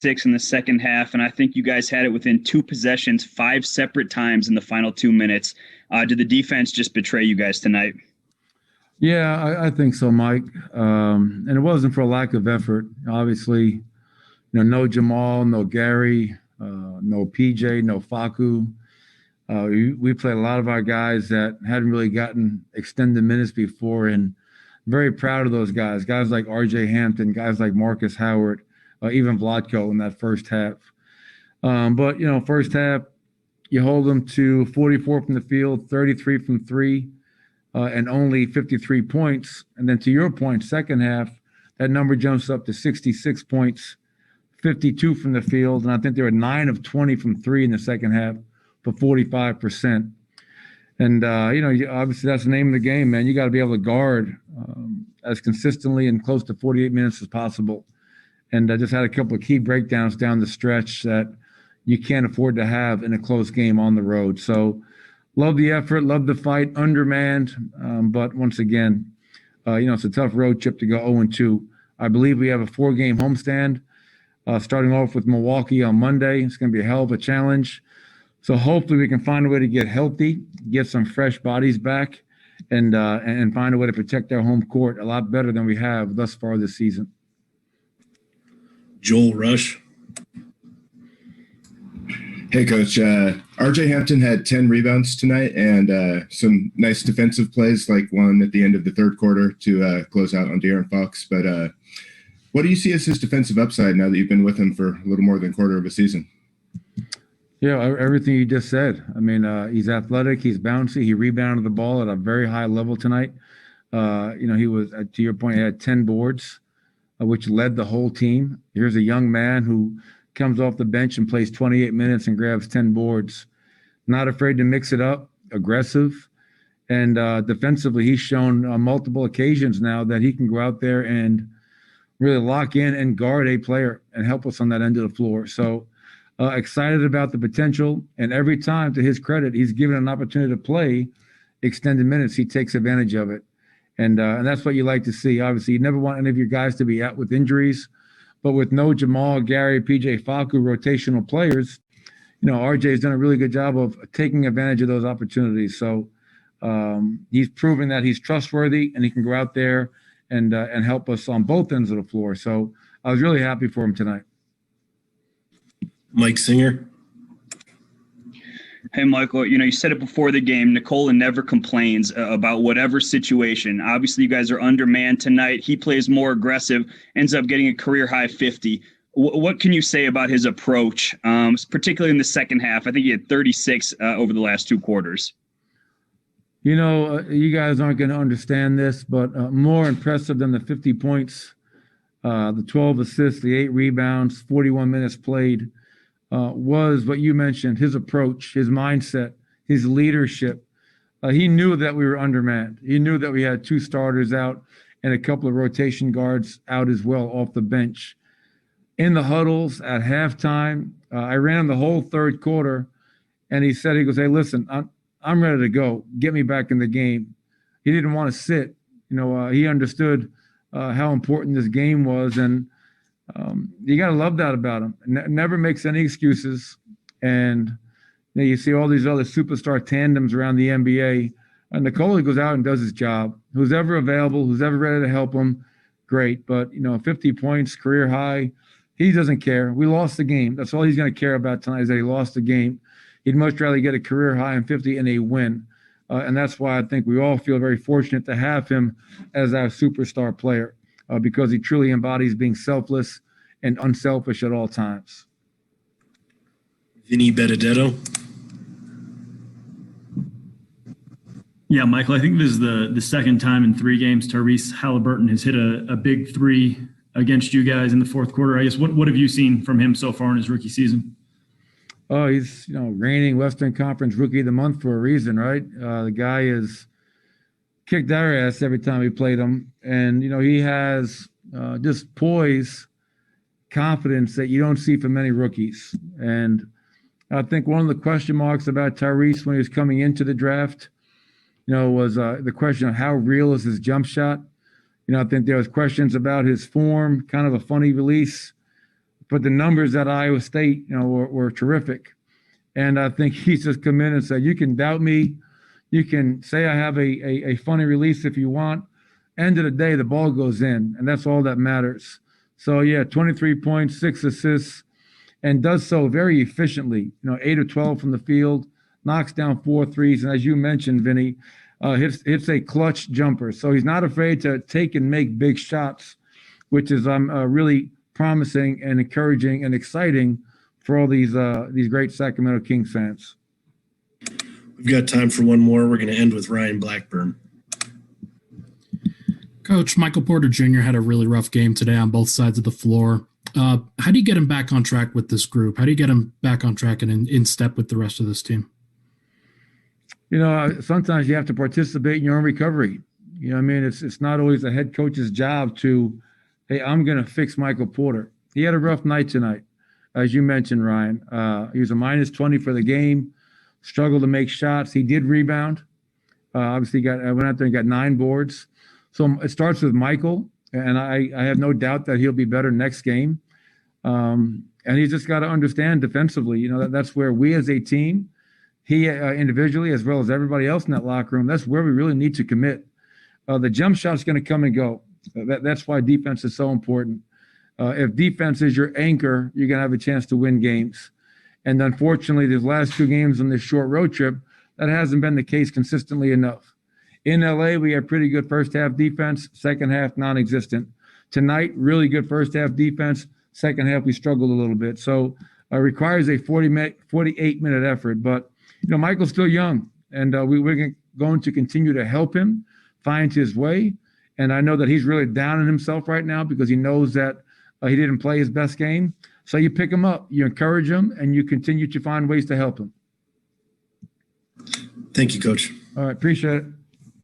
6 in the second half, and I think you guys had it within 2 possessions 5 separate times in the final 2 minutes. Did the defense just betray you guys tonight? Yeah, I think so, Mike. And it wasn't for a lack of effort. Obviously, no Jamal, no Gary, no PJ, no Faku. We played a lot of our guys that hadn't really gotten extended minutes before, and very proud of those guys. Guys like RJ Hampton, guys like Marcus Howard, even Vlatko in that first half. But first half, you hold them to 44 from the field, 33 from three, and only 53 points. And then to your point, second half, that number jumps up to 66 points, 52 from the field, and I think they were 9 of 20 from three in the second half for 45%. And obviously that's the name of the game, man. You got to be able to guard as consistently and close to 48 minutes as possible. And I just had a couple of key breakdowns down the stretch that you can't afford to have in a close game on the road. So love the effort, love the fight, undermanned. But once again, it's a tough road trip to go 0-2. I believe we have a 4-game homestand, starting off with Milwaukee on Monday. It's going to be a hell of a challenge. So hopefully we can find a way to get healthy, get some fresh bodies back, and find a way to protect our home court a lot better than we have thus far this season. Joel Rush. Hey, Coach. RJ Hampton had 10 rebounds tonight and some nice defensive plays, like one at the end of the third quarter to close out on De'Aaron Fox. But what do you see as his defensive upside now that you've been with him for a little more than a quarter of a season? Yeah, everything you just said. I mean, he's athletic, he's bouncy, he rebounded the ball at a very high level tonight. He was, to your point, he had 10 boards, which led the whole team. Here's a young man who comes off the bench and plays 28 minutes and grabs 10 boards. Not afraid to mix it up, aggressive. And defensively, he's shown on multiple occasions now that he can go out there and really lock in and guard a player and help us on that end of the floor. So excited about the potential. And every time, to his credit, he's given an opportunity to play extended minutes. He takes advantage of it. And that's what you like to see. Obviously, you never want any of your guys to be out with injuries. But with no Jamal, Gary, PJ, Faku, rotational players, RJ's done a really good job of taking advantage of those opportunities. So he's proven that he's trustworthy and he can go out there and help us on both ends of the floor. So I was really happy for him tonight. Mike Singer. Hey, Michael, you said it before the game. Nikola never complains about whatever situation. Obviously, you guys are undermanned tonight. He plays more aggressive, ends up getting a career-high 50. What can you say about his approach, particularly in the second half? I think he had 36 over the last 2 quarters. You guys aren't going to understand this, but more impressive than the 50 points, the 12 assists, the 8 rebounds, 41 minutes played, was what you mentioned, his approach, his mindset, his leadership. He knew that we were undermanned. He knew that we had 2 starters out and a couple of rotation guards out as well off the bench. In the huddles at halftime, I ran him the whole third quarter, and he goes, hey, listen, I'm ready to go. Get me back in the game. He didn't want to sit. He understood how important this game was, and you got to love that about him. Never makes any excuses. And you see all these other superstar tandems around the NBA. And Nikola goes out and does his job. Who's ever available, who's ever ready to help him, great. But, 50 points, career high, he doesn't care. We lost the game. That's all he's going to care about tonight is that he lost the game. He'd much rather get a career high in 50 and a win. And that's why I think we all feel very fortunate to have him as our superstar player. Because he truly embodies being selfless and unselfish at all times. Vinny Benedetto. Yeah, Michael, I think this is the second time in 3 games Tyrese Halliburton has hit a big 3 against you guys in the fourth quarter. I guess what have you seen from him so far in his rookie season? Oh, he's reigning Western Conference Rookie of the Month for a reason, right? The guy is kicked our ass every time we played him. And, he has just poise, confidence that you don't see from many rookies. And I think one of the question marks about Tyrese when he was coming into the draft, was the question of how real is his jump shot. I think there was questions about his form, kind of a funny release, but the numbers at Iowa State, were terrific. And I think he's just come in and said, you can doubt me. You can say I have a funny release if you want. End of the day, the ball goes in, and that's all that matters. So, 23 points, 6 assists, and does so very efficiently. 8 of 12 from the field, knocks down 4 threes, and as you mentioned, Vinny, hits a clutch jumper. So he's not afraid to take and make big shots, which is really promising and encouraging and exciting for all these great Sacramento Kings fans. We've got time for one more. We're going to end with Ryan Blackburn. Coach, Michael Porter Jr. had a really rough game today on both sides of the floor. How do you get him back on track with this group? How do you get him back on track and in step with the rest of this team? Sometimes you have to participate in your own recovery. It's not always the head coach's job to, hey, I'm going to fix Michael Porter. He had a rough night tonight, as you mentioned, Ryan. He was a -20 for the game, struggled to make shots. He did rebound. Obviously, went out there and got 9 boards. So it starts with Michael, and I have no doubt that he'll be better next game. And he's just got to understand defensively, that's where we as a team, he individually, as well as everybody else in that locker room, that's where we really need to commit. The jump shot's going to come and go. That's why defense is so important. If defense is your anchor, you're going to have a chance to win games. And unfortunately, these last 2 games on this short road trip, that hasn't been the case consistently enough. In LA, we have pretty good first half defense, second half non-existent. Tonight, really good first half defense, second half we struggled a little bit. So it requires a 48-minute effort. But, Michael's still young, and we're going to continue to help him find his way. And I know that he's really down on himself right now because he knows that he didn't play his best game. So you pick him up, you encourage him, and you continue to find ways to help him. Thank you, Coach. All right, appreciate it.